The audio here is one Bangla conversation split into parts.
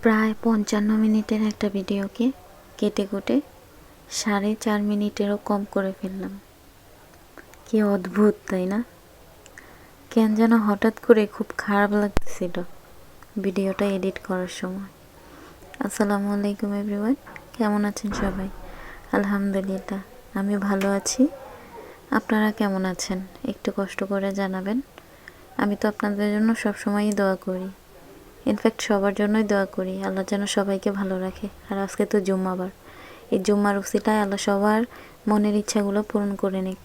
প্রায় 55 মিনিটের একটা ভিডিওকে কেটে কুটে 4.5 মিনিটেরও কম করে ফেললাম। কি অদ্ভুত, তাই না? কেন যেন হঠাৎ করে খুব খারাপ লাগতেছিল ভিডিওটা এডিট করার সময়। আসসালামু আলাইকুম এভরিওয়ান, কেমন আছেন সবাই? আলহামদুলিল্লাহ, আমি ভালো আছি। আপনারা কেমন আছেন একটু কষ্ট করে জানাবেন। আমি তো আপনাদের জন্য সবসময়ই দোয়া করি, ইনফ্যাক্ট সবার জন্যই দোয়া করি আল্লাহ যেন সবাইকে ভালো রাখে। আর আজকে তো জুম্মাবার, এই জুম্মার উসিলায় আল্লাহ সবার মনের ইচ্ছাগুলো পূরণ করে নিক।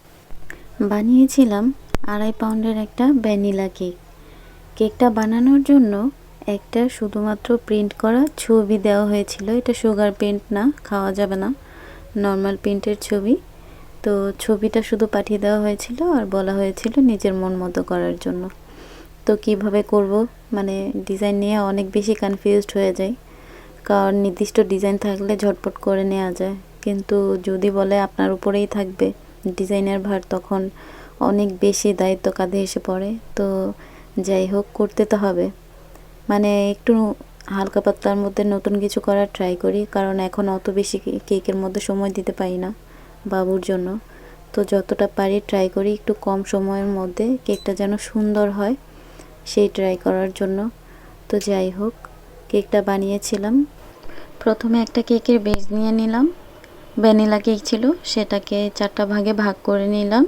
বানিয়েছিলাম 2.5 পাউন্ডের একটা ভ্যানিলা কেক। কেকটা বানানোর জন্য একটা শুধুমাত্র প্রিন্ট করা ছবি দেওয়া হয়েছিল। এটা সুগার প্রিন্ট না, খাওয়া যাবে না, নর্মাল প্রিন্টের ছবি। তো ছবিটা শুধু পাঠিয়ে দেওয়া হয়েছিল আর বলা হয়েছিল নিজের মন মতো করার জন্য। তো কিভাবে করব, মানে ডিজাইন নিয়ে অনেক বেশি কনফিউজড হয়ে যায়, কারণ নির্দিষ্ট ডিজাইন থাকলে ঝটপট করে নেওয়া যায়, কিন্তু যদি বলে আপনার উপরেই থাকবে ডিজাইনের ভার, তখন অনেক বেশি দায়িত্ব কাঁধে এসে পড়ে। তো যাই হোক, করতে তো হবে। মানে একটু হালকা পাতলার মধ্যে নতুন কিছু করার ট্রাই করি, কারণ এখন অত বেশি কেকের মধ্যে সময় দিতে পারি না বাবুর জন্য। তো যতটা পারি ট্রাই করি একটু কম সময়ের মধ্যে কেকটা যেন সুন্দর হয়, সেই ট্রাই করার জন্য। তো যাই হোক, কেকটা বানিয়েছিলাম। প্রথমে একটা কেকের বেস নিয়ে নিলাম, ভ্যানিলা কেক ছিল, সেটাকে 4টা ভাগে ভাগ করে নিলাম।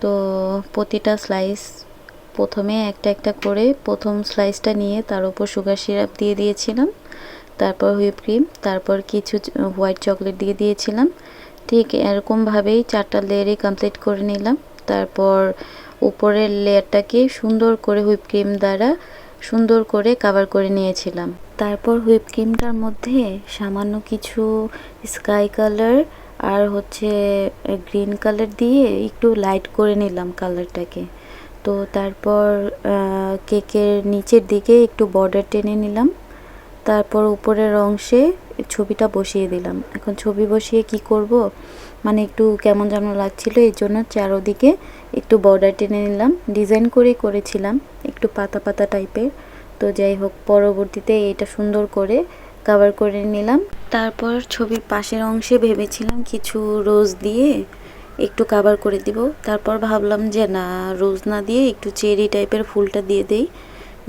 তো প্রতিটা স্লাইস প্রথমে একটা একটা করে প্রথম স্লাইসটা নিয়ে তার উপর সুগার সিরাপ দিয়ে দিয়েছিলাম, তারপর হুইপ ক্রিম, তারপর কিছু হোয়াইট চকলেট দিয়ে দিয়েছিলাম। ঠিক এরকমভাবেই 4টা লেয়ারই কমপ্লিট করে নিলাম। তারপর উপরের লেয়ারটাকে সুন্দর করে হুইপ ক্রিম দ্বারা সুন্দর করে কভার করে নিয়েছিলাম। তারপর হুইপ ক্রিমটার মধ্যে সামান্য কিছু স্কাই কালার আর গ্রিন কালার দিয়ে একটু লাইট করে নিলাম কালারটাকে। তো তারপর কেকের নিচের দিকে একটু বর্ডার টেনে নিলাম। তারপর উপরের অংশে ছবিটা বসিয়ে দিলাম। এখন ছবি বসিয়ে কি করব, মানে একটু কেমন যেন লাগছিল, এই জন্য চারোদিকে একটু বর্ডার টেনে নিলাম। ডিজাইন করেছিলাম একটু পাতা পাতা টাইপের। তো যাই হোক, পরবর্তীতে এটা সুন্দর করে কভার করে নিলাম। তারপর ছবির পাশের অংশে ভেবেছিলাম কিছু রোজ দিয়ে একটু কভার করে দিব। তারপর ভাবলাম যে না, রোজ না দিয়ে একটু চেরি টাইপের ফুলটা দিয়ে দেই,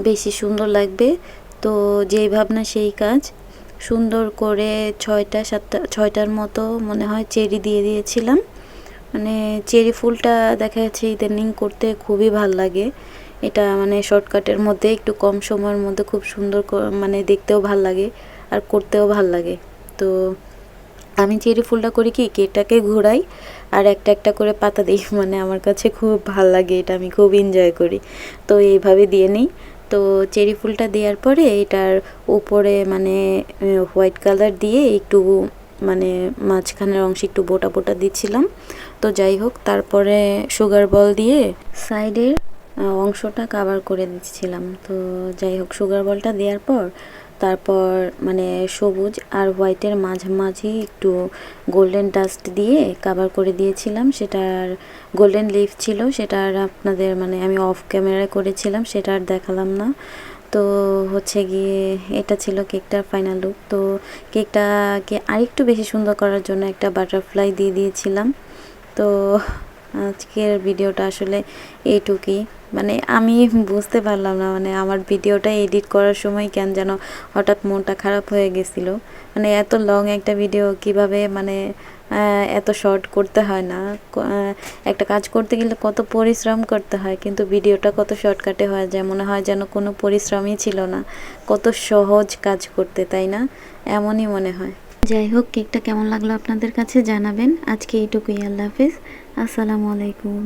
বেশি সুন্দর লাগবে। তো যেই ভাবনা সেই কাজ, সুন্দর করে 6টার মতো মনে হয় চেরি দিয়ে দিয়েছিলাম। মানে চেরি ফুলটা দেখা যাচ্ছে ইদানিং করতে খুবই ভাল লাগে। এটা মানে শর্টকাটের মধ্যে একটু কম সময়ের মধ্যে খুব সুন্দর, মানে দেখতেও ভাল লাগে আর করতেও ভাল লাগে। তো আমি চেরি ফুলটা করি কি, কেকটাকে ঘোরাই আর একটা একটা করে পাতা দিই, মানে আমার কাছে খুব ভাল লাগে, এটা আমি খুব এনজয় করি। তো এইভাবে দিয়ে নিই। তো চেরি ফুলটা দেওয়ার পরে এটার উপরে মানে হোয়াইট কালার দিয়ে একটু মানে মাঝখানের অংশে একটু বোটা বোটা দিচ্ছিলাম। তো যাই হোক, তারপরে সুগার বল দিয়ে সাইডের অংশটা কভার করে দিচ্ছিলাম। তো যাই হোক, সুগার বলটা দেওয়ার পর তারপর মানে সবুজ আর হোয়াইটের মাঝামাঝি একটু গোল্ডেন ডাস্ট দিয়ে কভার করে দিয়েছিলাম। সেটার গোল্ডেন লিফ ছিল, সেটা আর আপনাদের মানে আমি অফ ক্যামেরায় করেছিলাম, সেটা আর দেখালাম না। তো গিয়ে এটা ছিল কেকটার ফাইনাল লুক। তো কেকটাকে আরেকটু বেশি সুন্দর করার জন্য একটা বাটারফ্লাই দিয়ে দিয়েছিলাম। তো আজকের ভিডিওটা আসলে এইটুকুই। মানে আমি বুঝতে পারলাম না, মানে আমার ভিডিওটা এডিট করার সময় কেন যেন হঠাৎ মনটা খারাপ হয়ে গেছিল। মানে এত লং একটা ভিডিও কিভাবে মানে এত শর্ট করতে হয় না, একটা কাজ করতে গেলে কত পরিশ্রম করতে হয়, কিন্তু ভিডিওটা কত শর্টকাটে হয়ে যায়, মনে হয় যেন কোনো পরিশ্রমই ছিল না, কত সহজ কাজ করতে, তাই না? এমনই মনে হয়। যাই হোক, কেকটা কেমন লাগলো আপনাদের কাছে জানাবেন। আজকে এইটুকুই, আল্লাহ হাফিজ, আসসালামু আলাইকুম।